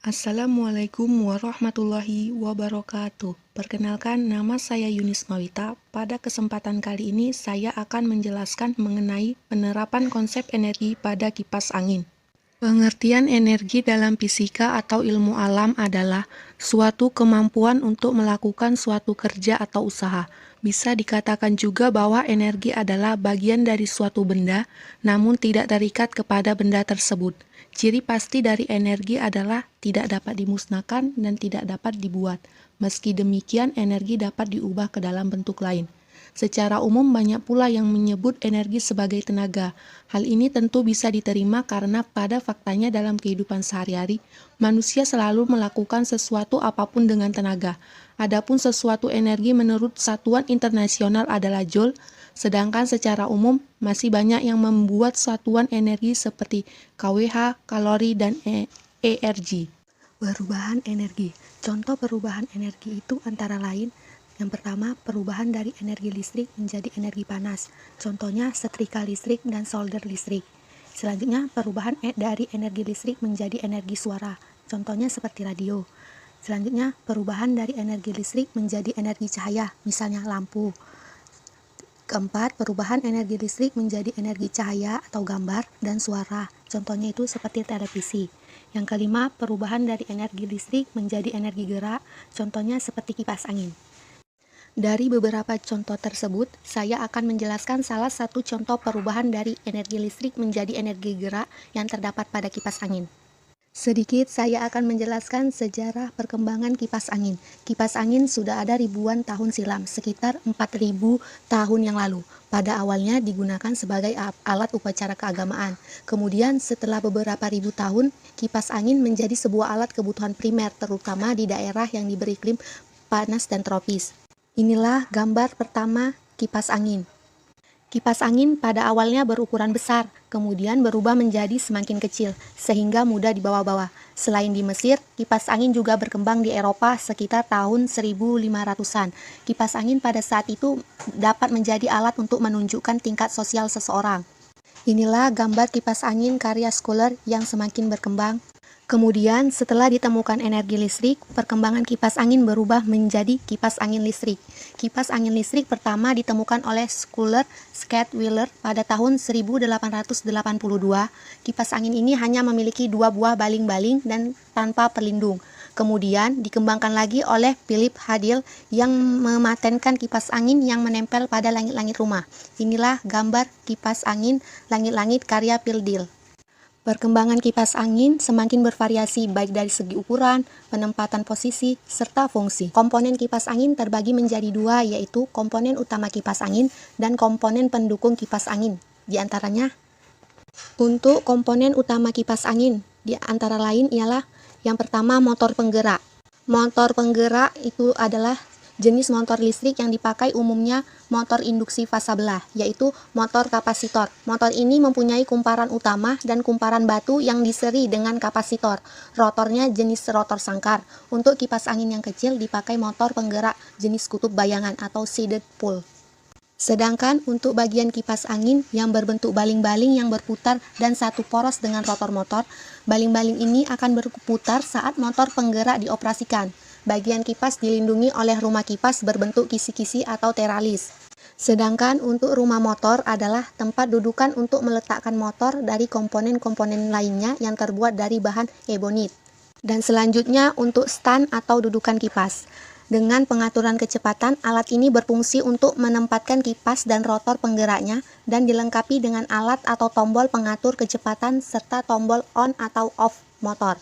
Assalamualaikum warahmatullahi wabarakatuh. Perkenalkan, nama saya Yunis Mawita. Pada kesempatan kali ini, saya akan menjelaskan mengenai penerapan konsep energi pada kipas angin. Pengertian energi dalam fisika atau ilmu alam adalah suatu kemampuan untuk melakukan suatu kerja atau usaha. Bisa dikatakan juga bahwa energi adalah bagian dari suatu benda, namun tidak terikat kepada benda tersebut. Ciri pasti dari energi adalah tidak dapat dimusnahkan dan tidak dapat dibuat. Meski demikian, energi dapat diubah ke dalam bentuk lain. Secara umum banyak pula yang menyebut energi sebagai tenaga. Hal ini tentu bisa diterima karena pada faktanya dalam kehidupan sehari-hari, manusia selalu melakukan sesuatu apapun dengan tenaga. Adapun sesuatu energi menurut satuan internasional adalah Joule, sedangkan secara umum masih banyak yang membuat satuan energi seperti kWh, kalori, dan ERG. Perubahan energi. Contoh perubahan energi itu antara lain yang pertama, perubahan dari energi listrik menjadi energi panas. Contohnya setrika listrik dan solder listrik. Selanjutnya, perubahan dari energi listrik menjadi energi suara. Contohnya seperti radio. Selanjutnya, perubahan dari energi listrik menjadi energi cahaya, misalnya lampu. Keempat, perubahan energi listrik menjadi energi cahaya atau gambar dan suara. Contohnya itu seperti televisi. Yang kelima, perubahan dari energi listrik menjadi energi gerak. Contohnya seperti kipas angin. Dari beberapa contoh tersebut, saya akan menjelaskan salah satu contoh perubahan dari energi listrik menjadi energi gerak yang terdapat pada kipas angin. Sedikit saya akan menjelaskan sejarah perkembangan kipas angin. Kipas angin sudah ada ribuan tahun silam, sekitar 4000 tahun yang lalu. Pada awalnya digunakan sebagai alat upacara keagamaan. Kemudian setelah beberapa ribu tahun, kipas angin menjadi sebuah alat kebutuhan primer, terutama di daerah yang diberi iklim panas dan tropis. Inilah gambar pertama kipas angin. Kipas angin pada awalnya berukuran besar, kemudian berubah menjadi semakin kecil, sehingga mudah dibawa-bawa. Selain di Mesir, kipas angin juga berkembang di Eropa sekitar tahun 1500-an. Kipas angin pada saat itu dapat menjadi alat untuk menunjukkan tingkat sosial seseorang. Inilah gambar kipas angin karya Scholar yang semakin berkembang. Kemudian, setelah ditemukan energi listrik, perkembangan kipas angin berubah menjadi kipas angin listrik. Kipas angin listrik pertama ditemukan oleh Schuyler Scott-Wheeler pada tahun 1882. Kipas angin ini hanya memiliki 2 buah baling-baling dan tanpa pelindung. Kemudian dikembangkan lagi oleh Philip Hadil yang mematenkan kipas angin yang menempel pada langit-langit rumah. Inilah gambar kipas angin langit-langit karya Hadil. Perkembangan kipas angin semakin bervariasi baik dari segi ukuran, penempatan posisi, serta fungsi. Komponen kipas angin terbagi menjadi 2, yaitu komponen utama kipas angin dan komponen pendukung kipas angin. Di antaranya, untuk komponen utama kipas angin, di antara lain ialah yang pertama motor penggerak. Motor penggerak itu adalah jenis motor listrik yang dipakai umumnya motor induksi fasa belah, yaitu motor kapasitor. Motor ini mempunyai kumparan utama dan kumparan batu yang diseri dengan kapasitor. Rotornya jenis rotor sangkar. Untuk kipas angin yang kecil dipakai motor penggerak jenis kutub bayangan atau seated pool. Sedangkan untuk bagian kipas angin yang berbentuk baling-baling yang berputar dan satu poros dengan rotor motor, baling-baling ini akan berputar saat motor penggerak dioperasikan. Bagian kipas dilindungi oleh rumah kipas berbentuk kisi-kisi atau teralis. Sedangkan untuk rumah motor adalah tempat dudukan untuk meletakkan motor dari komponen-komponen lainnya yang terbuat dari bahan ebonit. Dan selanjutnya untuk stand atau dudukan kipas. Dengan pengaturan kecepatan, alat ini berfungsi untuk menempatkan kipas dan rotor penggeraknya dan dilengkapi dengan alat atau tombol pengatur kecepatan serta tombol on atau off motor.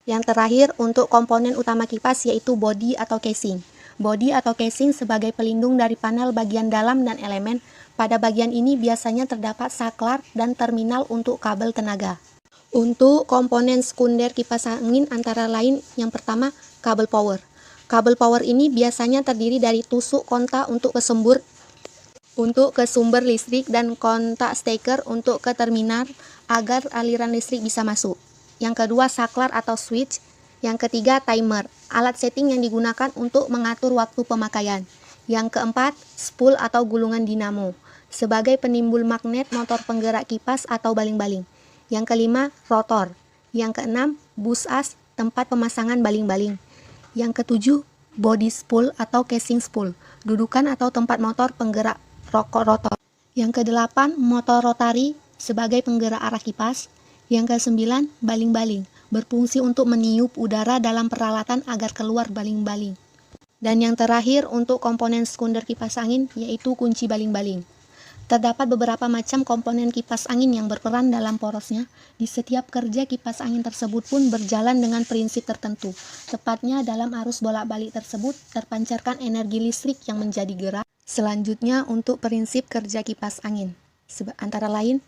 Yang terakhir, untuk komponen utama kipas yaitu bodi atau casing. Bodi atau casing sebagai pelindung dari panel bagian dalam dan elemen. Pada bagian ini biasanya terdapat saklar dan terminal untuk kabel tenaga. Untuk komponen sekunder kipas angin antara lain yang pertama, kabel power. Kabel power ini biasanya terdiri dari tusuk kontak untuk ke sumber listrik dan kontak steker untuk ke terminal agar aliran listrik bisa masuk. Yang kedua, saklar atau switch. Yang ketiga, timer, alat setting yang digunakan untuk mengatur waktu pemakaian. Yang keempat, spool atau gulungan dinamo, sebagai penimbul magnet motor penggerak kipas atau baling-baling. Yang kelima, rotor. Yang keenam, bush as, tempat pemasangan baling-baling. Yang ketujuh, body spool atau casing spool, dudukan atau tempat motor penggerak rotor. Yang kedelapan, motor rotari sebagai penggerak arah kipas. Yang kesembilan, baling-baling, berfungsi untuk meniup udara dalam peralatan agar keluar baling-baling. Dan yang terakhir, untuk komponen sekunder kipas angin, yaitu kunci baling-baling. Terdapat beberapa macam komponen kipas angin yang berperan dalam porosnya. Di setiap kerja kipas angin tersebut pun berjalan dengan prinsip tertentu. Tepatnya dalam arus bolak-balik tersebut terpancarkan energi listrik yang menjadi gerak. Selanjutnya untuk prinsip kerja kipas angin. Antara lain,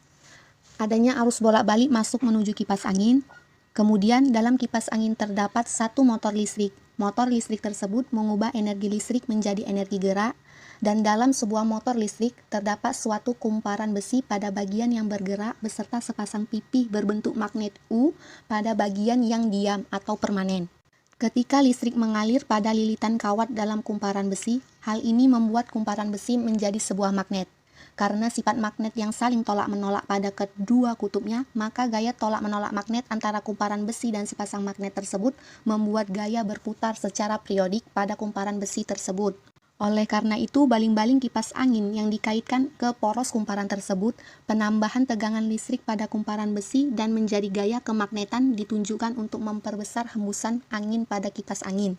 adanya arus bolak-balik masuk menuju kipas angin. Kemudian dalam kipas angin terdapat satu motor listrik. Motor listrik tersebut mengubah energi listrik menjadi energi gerak. Dan dalam sebuah motor listrik terdapat suatu kumparan besi pada bagian yang bergerak beserta sepasang pipih berbentuk magnet U pada bagian yang diam atau permanen. Ketika listrik mengalir pada lilitan kawat dalam kumparan besi, hal ini membuat kumparan besi menjadi sebuah magnet. Karena sifat magnet yang saling tolak-menolak pada kedua kutubnya, maka gaya tolak-menolak magnet antara kumparan besi dan sepasang magnet tersebut membuat gaya berputar secara periodik pada kumparan besi tersebut. Oleh karena itu, baling-baling kipas angin yang dikaitkan ke poros kumparan tersebut, penambahan tegangan listrik pada kumparan besi dan menjadi gaya kemagnetan ditunjukkan untuk memperbesar hembusan angin pada kipas angin.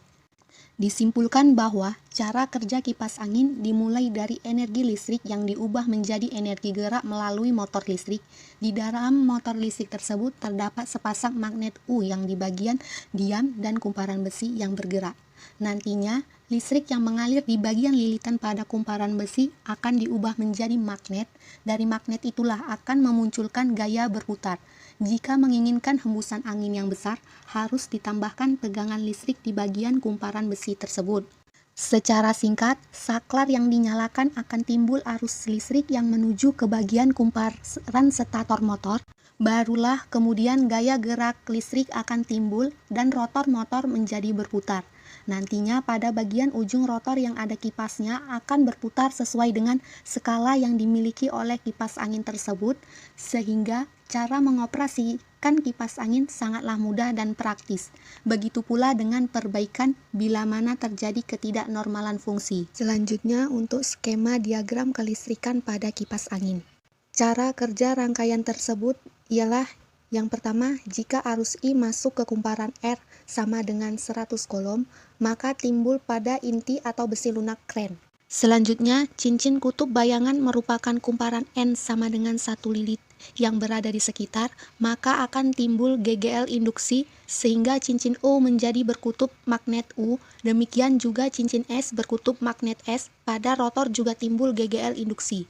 Disimpulkan bahwa cara kerja kipas angin dimulai dari energi listrik yang diubah menjadi energi gerak melalui motor listrik. Di dalam motor listrik tersebut terdapat sepasang magnet U yang di bagian diam dan kumparan besi yang bergerak. Nantinya, listrik yang mengalir di bagian lilitan pada kumparan besi akan diubah menjadi magnet. Dari magnet itulah akan memunculkan gaya berputar. Jika menginginkan hembusan angin yang besar, harus ditambahkan tegangan listrik di bagian kumparan besi tersebut. Secara singkat, saklar yang dinyalakan akan timbul arus listrik yang menuju ke bagian kumparan stator motor. Barulah kemudian gaya gerak listrik akan timbul dan rotor motor menjadi berputar. Nantinya pada bagian ujung rotor yang ada kipasnya akan berputar sesuai dengan skala yang dimiliki oleh kipas angin tersebut, sehingga cara mengoperasikan kipas angin sangatlah mudah dan praktis. Begitu pula dengan perbaikan bila mana terjadi ketidaknormalan fungsi. Selanjutnya untuk skema diagram kelistrikan pada kipas angin. Cara kerja rangkaian tersebut ialah yang pertama, jika arus I masuk ke kumparan R sama dengan 100 kolom, maka timbul pada inti atau besi lunak kren. Selanjutnya, cincin kutub bayangan merupakan kumparan N sama dengan 1 lilit yang berada di sekitar, maka akan timbul GGL induksi sehingga cincin O menjadi berkutub magnet U, demikian juga cincin S berkutub magnet S, pada rotor juga timbul GGL induksi.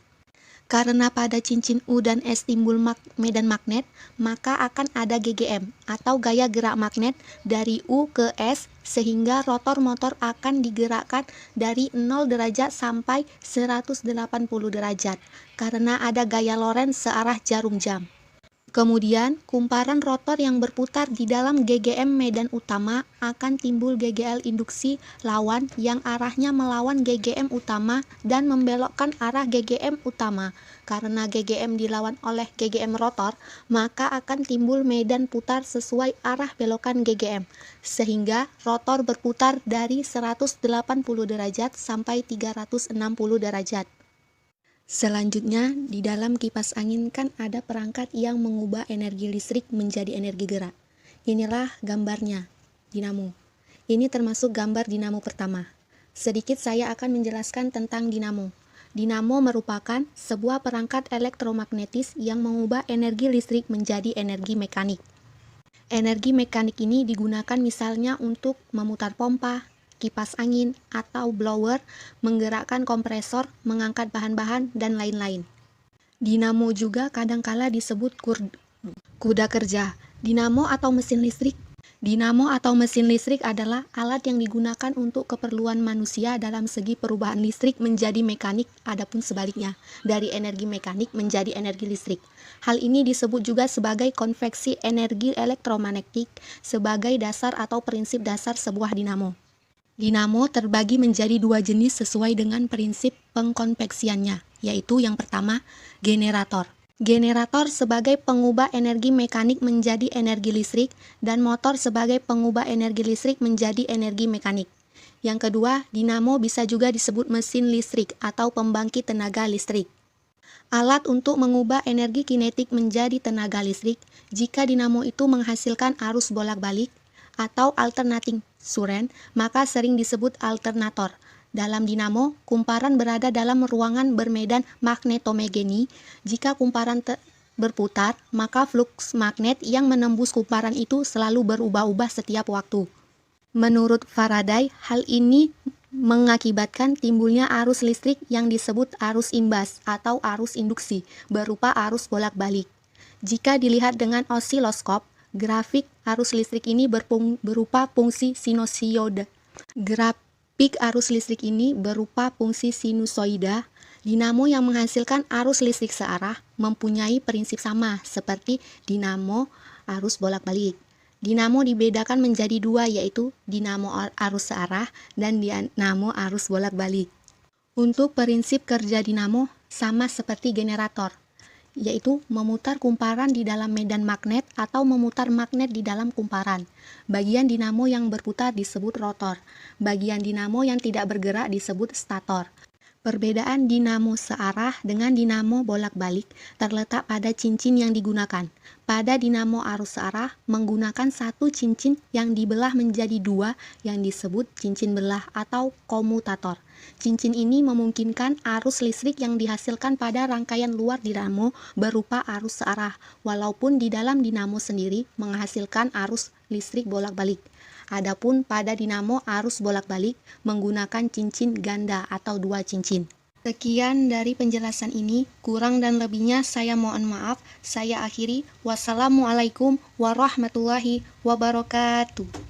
Karena pada cincin U dan S timbul medan magnet, maka akan ada GGM atau gaya gerak magnet dari U ke S sehingga rotor motor akan digerakkan dari 0 derajat sampai 180 derajat karena ada gaya Lorentz searah jarum jam. Kemudian, kumparan rotor yang berputar di dalam GGM medan utama akan timbul GGL induksi lawan yang arahnya melawan GGM utama dan membelokkan arah GGM utama. Karena GGM dilawan oleh GGM rotor, maka akan timbul medan putar sesuai arah belokan GGM, sehingga rotor berputar dari 180 derajat sampai 360 derajat. Selanjutnya, di dalam kipas angin kan ada perangkat yang mengubah energi listrik menjadi energi gerak. Inilah gambarnya, dinamo. Ini termasuk gambar dinamo pertama. Sedikit saya akan menjelaskan tentang dinamo. Dinamo merupakan sebuah perangkat elektromagnetis yang mengubah energi listrik menjadi energi mekanik. Energi mekanik ini digunakan misalnya untuk memutar pompa, kipas angin, atau blower, menggerakkan kompresor, mengangkat bahan-bahan, dan lain-lain. Dinamo juga kadangkala disebut kuda kerja. Dinamo atau mesin listrik adalah alat yang digunakan untuk keperluan manusia dalam segi perubahan listrik menjadi mekanik, adapun sebaliknya, dari energi mekanik menjadi energi listrik. Hal ini disebut juga sebagai konveksi energi elektromagnetik sebagai dasar atau prinsip dasar sebuah dinamo. Dinamo terbagi menjadi dua jenis sesuai dengan prinsip pengkonveksiannya, yaitu yang pertama, generator. Generator sebagai pengubah energi mekanik menjadi energi listrik, dan motor sebagai pengubah energi listrik menjadi energi mekanik. Yang kedua, dinamo bisa juga disebut mesin listrik atau pembangkit tenaga listrik. Alat untuk mengubah energi kinetik menjadi tenaga listrik jika dinamo itu menghasilkan arus bolak-balik atau alternating current, maka sering disebut alternator. Dalam dinamo, kumparan berada dalam ruangan bermedan magnetomegeni. Jika kumparan berputar, maka fluks magnet yang menembus kumparan itu selalu berubah-ubah setiap waktu. Menurut Faraday, hal ini mengakibatkan timbulnya arus listrik yang disebut arus imbas atau arus induksi berupa arus bolak-balik. Jika dilihat dengan osiloskop, grafik arus listrik ini berupa fungsi sinusoida. Grafik arus listrik ini berupa fungsi sinusoida. Dinamo yang menghasilkan arus listrik searah mempunyai prinsip sama seperti dinamo arus bolak-balik. Dinamo dibedakan menjadi dua, yaitu dinamo arus searah dan dinamo arus bolak-balik. Untuk prinsip kerja dinamo sama seperti generator, yaitu memutar kumparan di dalam medan magnet atau memutar magnet di dalam kumparan. Bagian dinamo yang berputar disebut rotor. Bagian dinamo yang tidak bergerak disebut stator. Perbedaan dinamo searah dengan dinamo bolak-balik terletak pada cincin yang digunakan. Pada dinamo arus searah menggunakan satu cincin yang dibelah menjadi dua yang disebut cincin belah atau komutator. Cincin ini memungkinkan arus listrik yang dihasilkan pada rangkaian luar dinamo berupa arus searah, walaupun di dalam dinamo sendiri menghasilkan arus listrik bolak-balik. Adapun pada dinamo arus bolak-balik menggunakan cincin ganda atau dua cincin. Sekian dari penjelasan ini, kurang dan lebihnya saya mohon maaf. Saya akhiri. Wassalamualaikum warahmatullahi wabarakatuh.